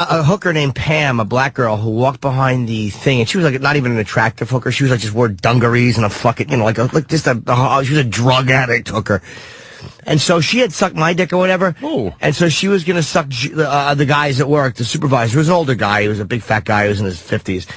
a hooker named Pam, a black girl who walked behind the thing, and she was like not even an attractive hooker. She was like just wore dungarees and a fucking, she was a drug addict hooker. And so she had sucked my dick or whatever. Ooh. And so she was going to suck the guys at work, the supervisor. He was an older guy. He was a big fat guy. He was in his 50s.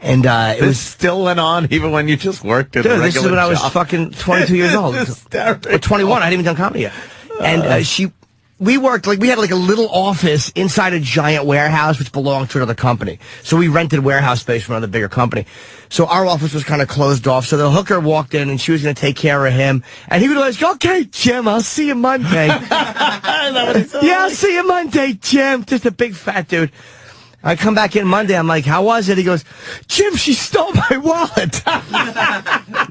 And it was still went on even when you just worked at a regular this is when job. I was fucking 22 years old. Or 21. I hadn't even done comedy yet. And we worked, we had a little office inside a giant warehouse which belonged to another company. So we rented warehouse space from another bigger company. So our office was kind of closed off. So the hooker walked in and she was going to take care of him. And he would always go, "Okay, Jim, I'll see you Monday." Yeah, I'll see you Monday, Jim. Just a big fat dude. I come back in Monday. I'm like, "How was it?" He goes, "Jim, she stole my wallet."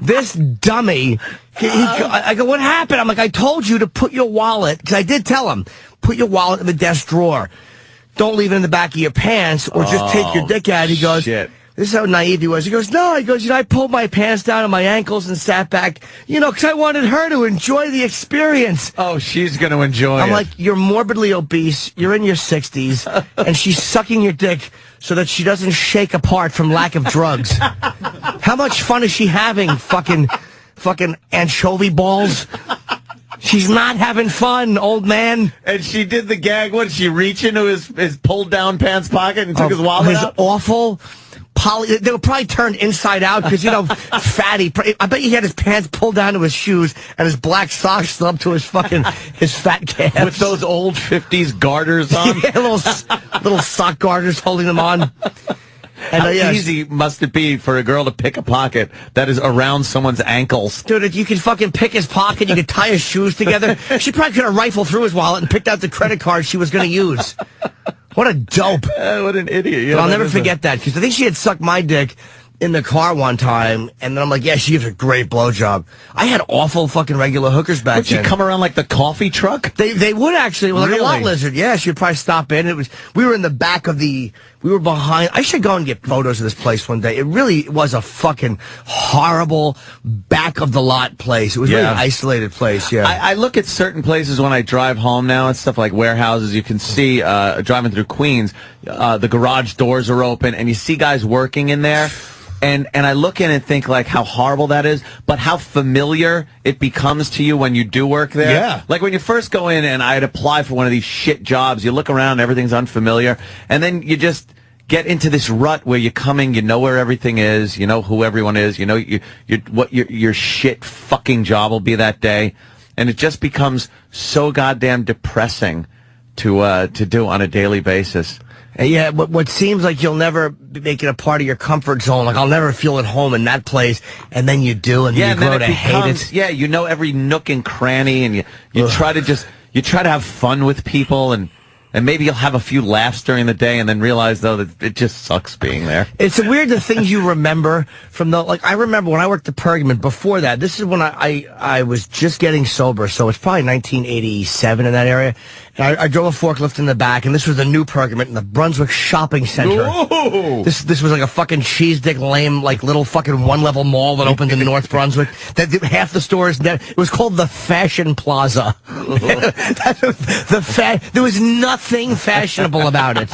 This dummy. I go, "What happened?" I'm like, "I told you to put your wallet," because I did tell him, "Put your wallet in the desk drawer. Don't leave it in the back of your pants, or just take your dick out." He goes, shit. This is how naive he was. He goes, "No." He goes, "I pulled my pants down on my ankles and sat back, because I wanted her to enjoy the experience." Oh, she's going to enjoy it. I'm like, "You're morbidly obese. You're in your 60s, and she's sucking your dick so that she doesn't shake apart from lack of drugs. How much fun is she having, fucking anchovy balls? She's not having fun, old man." And she did the gag. What, did she reach into his pulled-down pants pocket and took his wallet out? Awful. They were probably turned inside out because, fatty. I bet he had his pants pulled down to his shoes and his black socks up to his fat calves. With those old 50s garters on? Yeah, little sock garters holding them on. And, How easy must it be for a girl to pick a pocket that is around someone's ankles? Dude, if you could fucking pick his pocket, you could tie his shoes together. She probably could have rifled through his wallet and picked out the credit card she was going to use. What a dope. What an idiot. But I'll never forget that, because I think she had sucked my dick in the car one time, and then I'm like, "Yeah, she gives a great blowjob." I had awful fucking regular hookers back then. Would she come around like the coffee truck? They would actually, like a lot lizard. Yeah, she would probably stop in. We were in the back of we were behind. I should go and get photos of this place one day. It really was a fucking horrible back of the lot place. It was a really isolated place. Yeah, I look at certain places when I drive home now and stuff like warehouses. You can see driving through Queens, the garage doors are open, and you see guys working in there. And I look in and think how horrible that is, but how familiar it becomes to you when you do work there. Yeah. Like when you first go in and I'd apply for one of these shit jobs, you look around, everything's unfamiliar, and then you just get into this rut where you're coming, you know where everything is, you know who everyone is, you know what your shit fucking job will be that day, and it just becomes so goddamn depressing to do on a daily basis. Yeah, what seems like you'll never make it a part of your comfort zone. Like, I'll never feel at home in that place, and then you do, and you grow to hate it. Yeah, you know every nook and cranny, and you try to have fun with people, and maybe you'll have a few laughs during the day, and then realize, though, that it just sucks being there. It's weird the things you remember from I remember when I worked at Pergamon. Before that, this is when I was just getting sober, so it's probably 1987 in that area. And I drove a forklift in the back, and this was the new Pergamon in the Brunswick Shopping Center. Whoa. This was like a fucking cheese dick lame, little fucking one-level mall that opened in North Brunswick. Half the stores, it was called the Fashion Plaza. There was nothing fashionable about it.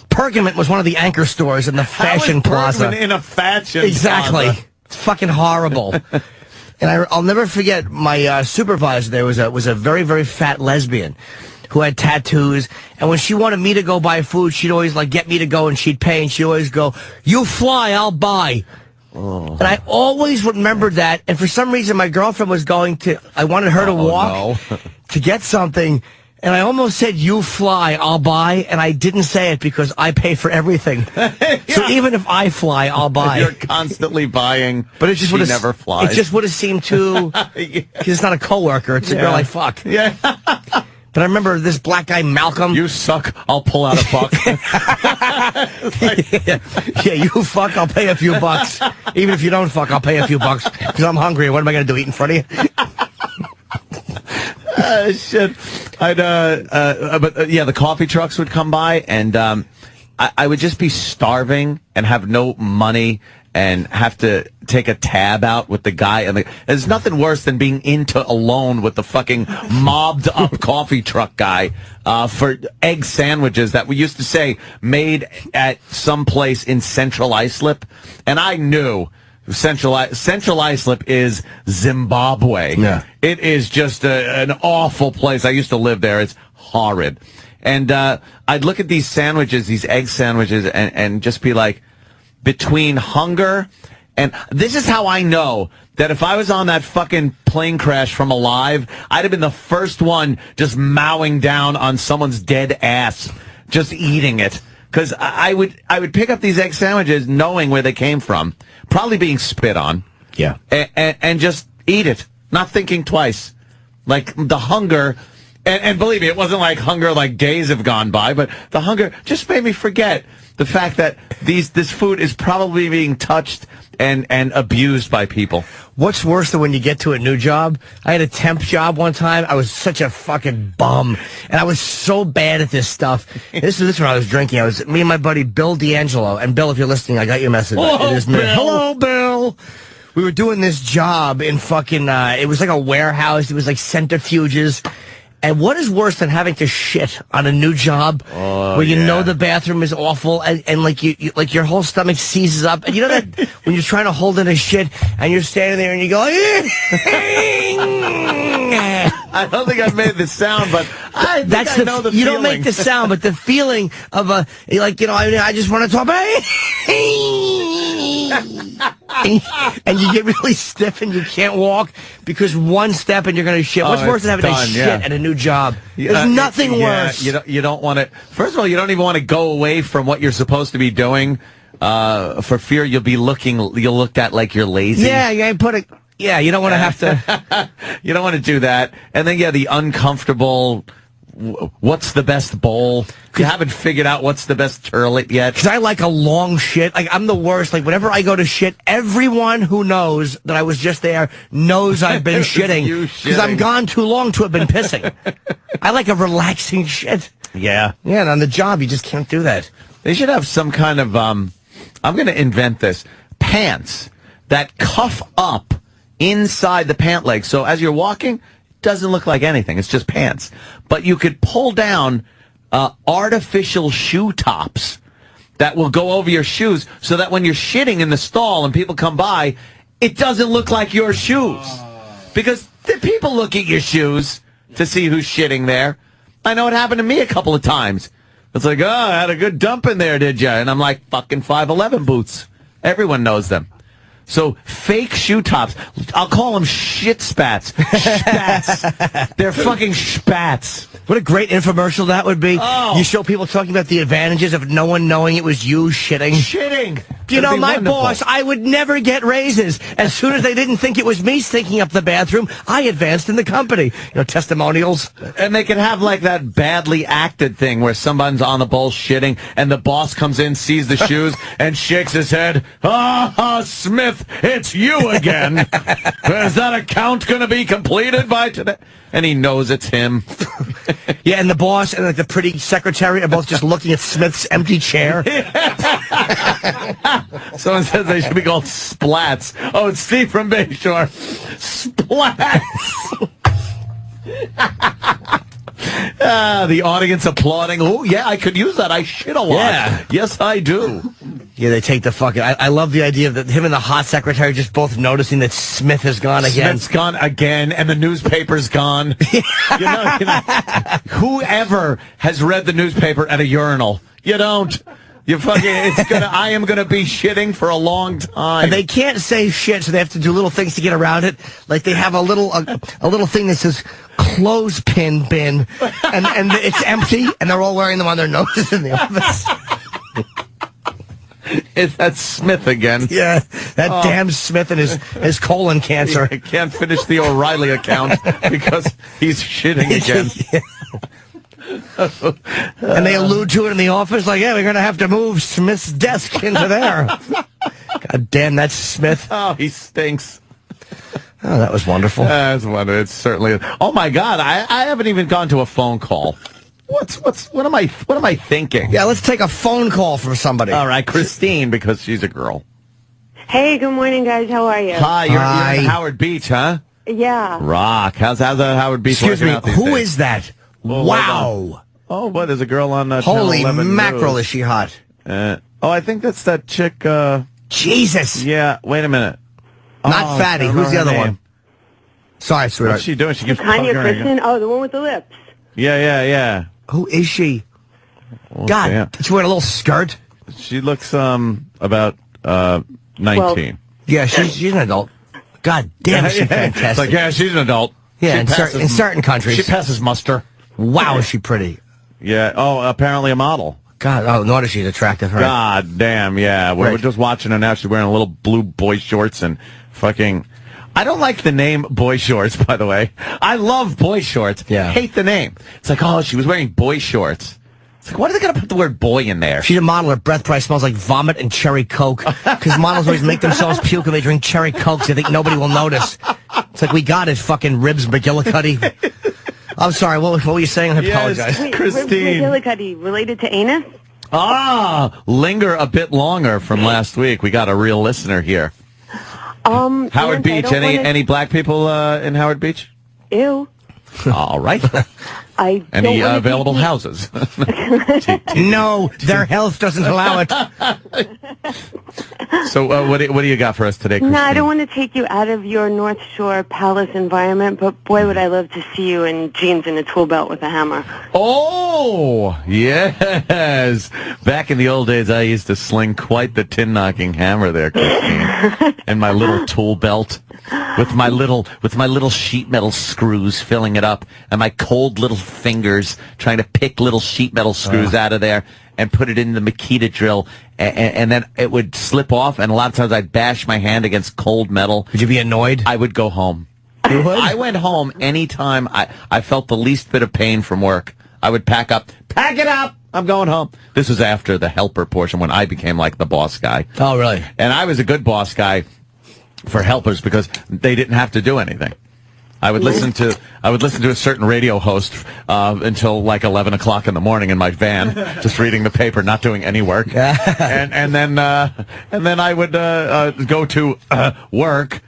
Pergamon was one of the anchor stores in the Fashion Plaza. In a fashion Exactly. plaza? It's fucking horrible. And I'll never forget my supervisor there was a very, very fat lesbian who had tattoos, and when she wanted me to go buy food, she'd always get me to go, and she'd pay, and she'd always go, "You fly, I'll buy." Oh. And I always remembered that, and for some reason my girlfriend was I wanted her to walk to get something, and I almost said, "You fly, I'll buy," and I didn't say it because I pay for everything. So even if I fly, I'll buy. You're constantly buying, but it just she never flies. It just would have seemed too, because it's not a coworker, it's a girl I fuck. Yeah. But I remember this black guy, Malcolm. "You suck, I'll pull out a buck." Yeah, you fuck, I'll pay a few bucks. Even if you don't fuck, I'll pay a few bucks because I'm hungry. What am I going to do, eat in front of you? Shit. But the coffee trucks would come by, and I would just be starving and have no money, and have to take a tab out with the guy. And there's nothing worse than being alone with the fucking mobbed up coffee truck guy for egg sandwiches that we used to say made at some place in Central Islip. And I knew Central Islip is Zimbabwe. Yeah. It is just an awful place. I used to live there. It's horrid. And I'd look at these sandwiches, these egg sandwiches, and just be like, between hunger and this is how I know that if I was on that fucking plane crash from Alive, I'd have been the first one just mowing down on someone's dead ass, just eating it. Because I would pick up these egg sandwiches knowing where they came from, probably being spit on. Yeah. And just eat it, not thinking twice. Like the hunger, and believe me, it wasn't like hunger like days have gone by, but the hunger just made me forget the fact that this food is probably being touched and abused by people. What's worse than when you get to a new job? I had a temp job one time. I was such a fucking bum, and I was so bad at this stuff. This is when I was drinking. I was me and my buddy Bill D'Angelo, and Bill, if you're listening, I got your message. Hello, It is me. Bill. Hello, Bill. We were doing this job in fucking. It was like a warehouse. It was like centrifuges. And what is worse than having to shit on a new job where you know the bathroom is awful and like you like your whole stomach seizes up, and you know that when you're trying to hold in a shit and you're standing there and you go I don't think I've made the sound, but I know the feeling. You don't make the sound, but the feeling of I just want to talk about and you get really stiff and you can't walk because one step and you're going to shit. What's worse than having to shit at a new job? There's nothing worse. You don't want to. First of all, you don't even want to go away from what you're supposed to be doing for fear you'll look at like you're lazy. Yeah, you ain't put it. Yeah, you don't want to have to. You don't want to do that. And then, the uncomfortable, what's the best bowl? You haven't figured out what's the best turlet yet. Because I like a long shit. Like, I'm the worst. Like, whenever I go to shit, everyone who knows that I was just there knows I've been shitting. Because I'm gone too long to have been pissing. I like a relaxing shit. Yeah. Yeah, and on the job, you just can't do that. They should have some kind of, I'm going to invent this, pants that cuff up inside the pant leg. So as you're walking, it doesn't look like anything. It's just pants. But you could pull down artificial shoe tops that will go over your shoes so that when you're shitting in the stall and people come by, it doesn't look like your shoes. Because the people look at your shoes to see who's shitting there. I know it happened to me a couple of times. It's like, oh, I had a good dump in there, did you? And I'm like, fucking 5'11" boots. Everyone knows them. So fake shoe tops. I'll call them shit spats. Spats. They're fucking spats. What a great infomercial that would be. Oh. You show people talking about the advantages of no one knowing it was you shitting. Shitting. You know, my wonderful. boss, I would never get raises. As soon as they didn't think it was me stinking up the bathroom, I advanced in the company. You know, testimonials. And they could have like that badly acted thing where someone's on the bowl shitting and the boss comes in, sees the shoes, and shakes his head. Smith, it's you again. Is that account going to be completed by today? And he knows it's him. Yeah, and the boss and like the pretty secretary are both just looking at Smith's empty chair. Someone says they should be called Splats. Oh, it's Steve from Bayshore. Splats. The audience applauding. Oh, yeah, I could use that. I shit a lot. Yeah. Yes, I do. Yeah, they take the fucking... I love the idea of that him and the hot secretary just both noticing that Smith has gone again. Smith's gone again, and the newspaper's gone. you know, whoever has read the newspaper at a urinal, you don't. You fucking, I am gonna be shitting for a long time. And they can't say shit, so they have to do little things to get around it. Like they have a little thing that says clothespin bin, and it's empty, and they're all wearing them on their noses in the office. That's Smith again. Yeah, that damn Smith and his colon cancer. He can't finish the O'Reilly account because he's shitting again. Yeah. And they allude to it in the office like, yeah, we're going to have to move Smith's desk into there. God damn, that's Smith. Oh, he stinks. Oh, that was wonderful. That's wonderful. It's certainly. Oh my God, I haven't even gone to a phone call. What am I thinking? Yeah, let's take a phone call from somebody. All right, Christine, because she's a girl. Hey, good morning, guys. How are you? Hi, you're Hi. in Howard Beach, huh? Yeah. Rock. How's Howard Beach Excuse working me, out these who days? is that? hold Wow. Oh, what? There's a girl on Channel Holy 11 mackerel, News. is she hot. I think that's that chick. Jesus. Yeah, wait a minute. Not Fatty. I don't know Who's the her other name. one? Sorry, sweetheart. What's she doing? She keeps Tanya puckering. Kristen? Oh, the one with the lips. Yeah. Who is she? Well, God, yeah. did she wear a little skirt? She looks about 19. Yeah, she's an adult. God damn, she's fantastic. It's like, yeah, she's an adult. Yeah, She in certain countries. She passes muster. Wow, is she pretty. Yeah. Oh, apparently a model. God, oh, no wonder she's attractive. Right? God damn, yeah. We're Right. just watching her now. She's wearing a little blue boy shorts and fucking... I don't like the name boy shorts, by the way. I love boy shorts. Yeah. Hate the name. It's like, oh, she was wearing boy shorts. It's like, why are they going to put the word boy in there? She's a model. Her breath probably smells like vomit and cherry Coke. Because models always make themselves puke when they drink cherry Cokes. They think nobody will notice. It's like, we got his fucking ribs McGillicuddy. I'm sorry, what were you saying? I apologize. Wait, Christine. McGillicuddy related to anus? Linger a bit longer from last week. We got a real listener here. Howard Nancy, I Beach. don't Any wanna- any black people in Howard Beach? Ew. All right. I don't Any wanna available take you- houses? No, their health doesn't allow it. So what do you got for us today, Christine? No, I don't want to take you out of your North Shore Palace environment, but boy, would I love to see you in jeans and a tool belt with a hammer. Oh, yes. Back in the old days, I used to sling quite the tin-knocking hammer there, Christine. And my little tool belt with my little sheet metal screws filling it up and my cold little fingers trying to pick little sheet metal screws out of there and put it in the Makita drill. And then it would slip off, and a lot of times I'd bash my hand against cold metal. Would you be annoyed? I would go home. You would? I went home anytime I felt the least bit of pain from work. I would pack it up, I'm going home. This was after the helper portion when I became like the boss guy. Oh, really? And I was a good boss guy for helpers because they didn't have to do anything. I would listen to a certain radio host until like 11 o'clock in the morning in my van, just reading the paper, not doing any work. and then I would go to work,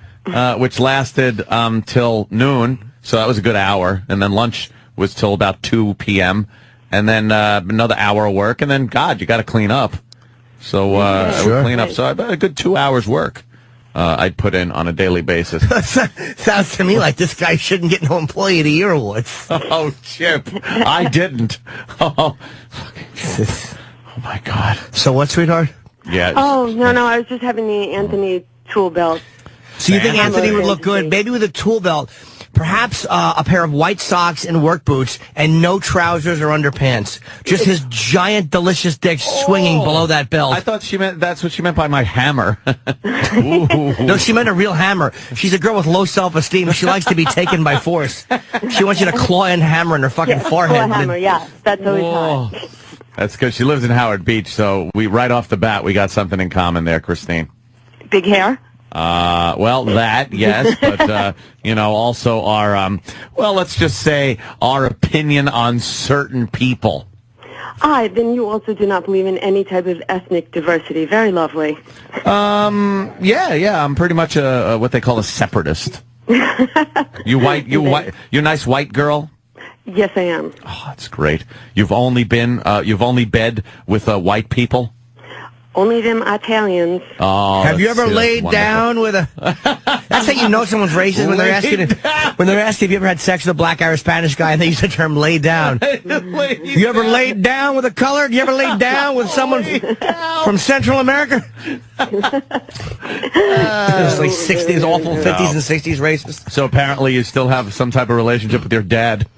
which lasted till noon, so that was a good hour. And then lunch was till about 2 p.m. And then another hour of work, and then God, you got to clean up. So I would clean up. So about a good 2 hours work. I'd put in on a daily basis. Sounds to me like this guy shouldn't get no Employee of the Year awards. Oh, Chip, I didn't. Oh my God. So what, sweetheart? Yeah. Oh, no, I was just having the Anthony tool belt. So you think Sam. Anthony would look good, maybe with a tool belt, perhaps a pair of white socks and work boots, and no trousers or underpants. Just his giant, delicious dick swinging below that belt. I thought that's what she meant by my hammer. No, she meant a real hammer. She's a girl with low self-esteem. She likes to be taken by force. She wants you to claw and hammer in her fucking forehead. Or hammer, yeah. That's always hot. That's good. She lives in Howard Beach, so right off the bat, we got something in common there, Christine. Big hair? Well, that, yes, but, also our, let's just say our opinion on certain people. Then you also do not believe in any type of ethnic diversity. Very lovely. Yeah, I'm pretty much what they call a separatist. You nice white girl? Yes, I am. Oh, that's great. You've only bed with white people? Only them Italians. Oh, Have you ever that's laid wonderful. down with a... That's how you know someone's racist, when they're asking if you ever had sex with a black Irish Spanish guy and they use the term lay down. You ever laid down with a colored? You ever laid down with someone from Central America? It's like 60s, awful 50s and 60s racist. So apparently you still have some type of relationship with your dad.